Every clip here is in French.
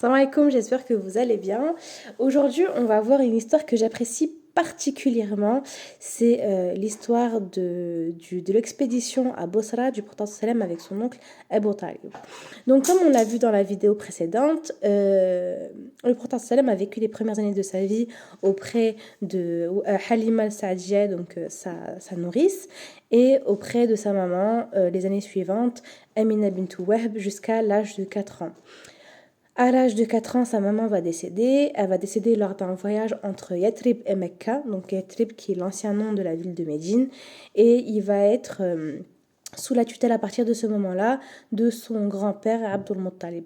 Salam alaikum, j'espère que vous allez bien. Aujourd'hui, on va voir une histoire que j'apprécie particulièrement. C'est l'histoire de l'expédition à Bosra du prophète sallam avec son oncle Abu Talib. Donc, comme on l'a vu dans la vidéo précédente, le prophète sallam a vécu les premières années de sa vie auprès de Halima al-Saadiyya, donc sa nourrice, et auprès de sa maman les années suivantes, Amina bint Wahb, jusqu'à l'âge de 4 ans. À l'âge de 4 ans, sa maman va décéder. Elle va décéder lors d'un voyage entre Yathrib et Mecca, donc Yathrib qui est l'ancien nom de la ville de Médine, et il va être sous la tutelle à partir de ce moment-là de son grand-père Abdul Muttalib.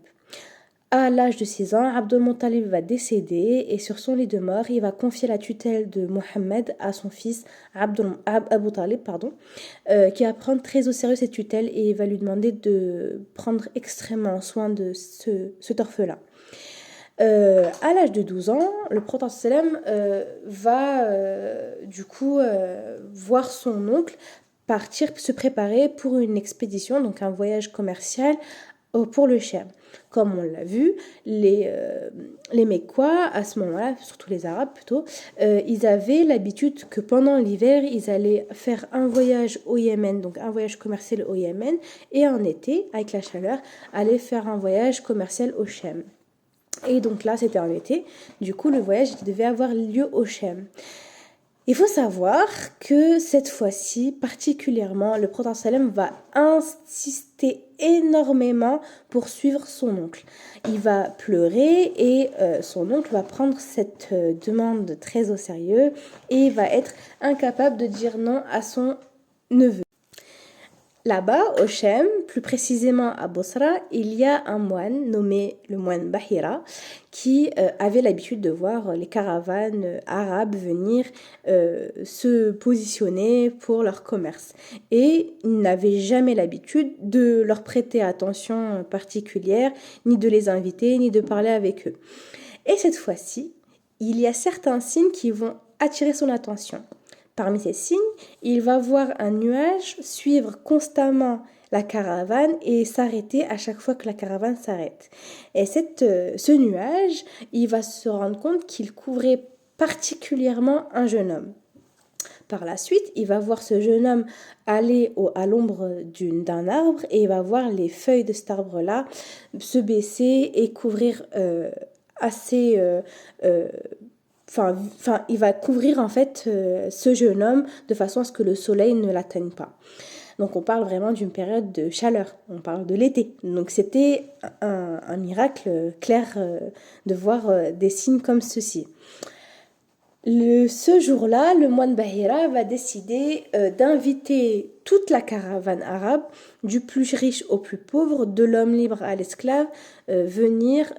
À l'âge de 6 ans, Abdul Muttalib va décéder et sur son lit de mort, il va confier la tutelle de Mohammed à son fils Abu Talib, qui va prendre très au sérieux cette tutelle et il va lui demander de prendre extrêmement soin de cet orphelin. À l'âge de 12 ans, le prophète sallam va voir son oncle partir se préparer pour une expédition, donc un voyage commercial pour le Cham. Comme on l'a vu, les Mécois, à ce moment-là, surtout les Arabes plutôt, ils avaient l'habitude que pendant l'hiver, ils allaient faire un voyage au Yémen, donc un voyage commercial au Yémen, et en été, avec la chaleur, aller faire un voyage commercial au Cham. Et donc là, c'était en été, du coup, le voyage devait avoir lieu au Cham. Il faut savoir que cette fois-ci, particulièrement, le prophète sallam va insister énormément pour suivre son oncle. Il va pleurer et son oncle va prendre cette demande très au sérieux et il va être incapable de dire non à son neveu. Là-bas, au Cham, plus précisément à Bosra, il y a un moine nommé le moine Bahira qui avait l'habitude de voir les caravanes arabes venir se positionner pour leur commerce. Et il n'avait jamais l'habitude de leur prêter attention particulière, ni de les inviter, ni de parler avec eux. Et cette fois-ci, il y a certains signes qui vont attirer son attention. Parmi ces signes, il va voir un nuage suivre constamment la caravane et s'arrêter à chaque fois que la caravane s'arrête. Et ce nuage, il va se rendre compte qu'il couvrait particulièrement un jeune homme. Par la suite, il va voir ce jeune homme aller à l'ombre d'un arbre et il va voir les feuilles de cet arbre-là se baisser et couvrir il va couvrir en fait ce jeune homme de façon à ce que le soleil ne l'atteigne pas. Donc on parle vraiment d'une période de chaleur, on parle de l'été. Donc c'était un miracle clair de voir des signes comme ceci. Ce jour-là, le moine Bahira va décider d'inviter toute la caravane arabe, du plus riche au plus pauvre, de l'homme libre à l'esclave, venir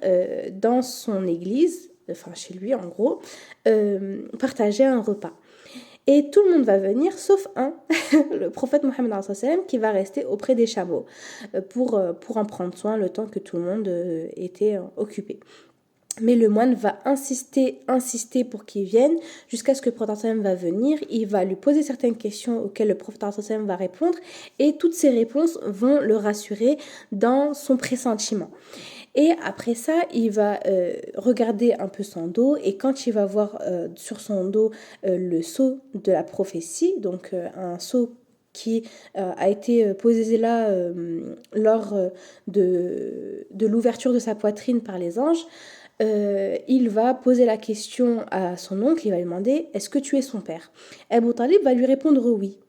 dans son église, enfin chez lui en gros, partager un repas. Et tout le monde va venir, sauf un, le prophète Mohammed qui va rester auprès des chameaux pour en prendre soin le temps que tout le monde était occupé. Mais le moine va insister pour qu'il vienne jusqu'à ce que le prophète va venir. Il va lui poser certaines questions auxquelles le prophète va répondre et toutes ces réponses vont le rassurer dans son pressentiment. Et après ça, il va regarder un peu son dos et quand il va voir sur son dos le sceau de la prophétie, donc un sceau qui a été posé là lors de l'ouverture de sa poitrine par les anges, il va poser la question à son oncle, il va lui demander « Est-ce que tu es son père ?» Abu Talib va lui répondre « Oui ».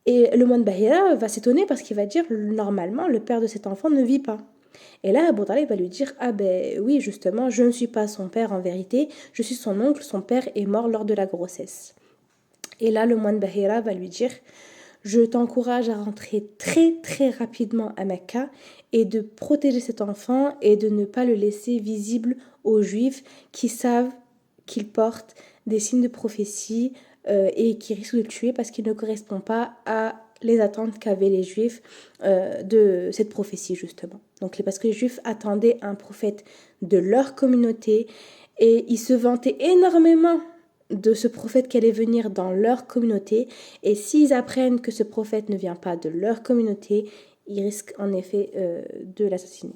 Et le moine Bahira va s'étonner parce qu'il va dire « Normalement, le père de cet enfant ne vit pas ». Et là, Abu Talib va lui dire « Ah ben oui, justement, je ne suis pas son père en vérité, je suis son oncle, son père est mort lors de la grossesse. » Et là, le moine Bahira va lui dire « Je t'encourage à rentrer très très rapidement à Mecca et de protéger cet enfant et de ne pas le laisser visible aux Juifs qui savent qu'il porte des signes de prophétie et qui risquent de le tuer parce qu'il ne correspond pas à les attentes qu'avaient les Juifs de cette prophétie justement. Donc parce que les Juifs attendaient un prophète de leur communauté et ils se vantaient énormément de ce prophète qui allait venir dans leur communauté et s'ils apprennent que ce prophète ne vient pas de leur communauté, ils risquent en effet de l'assassiner.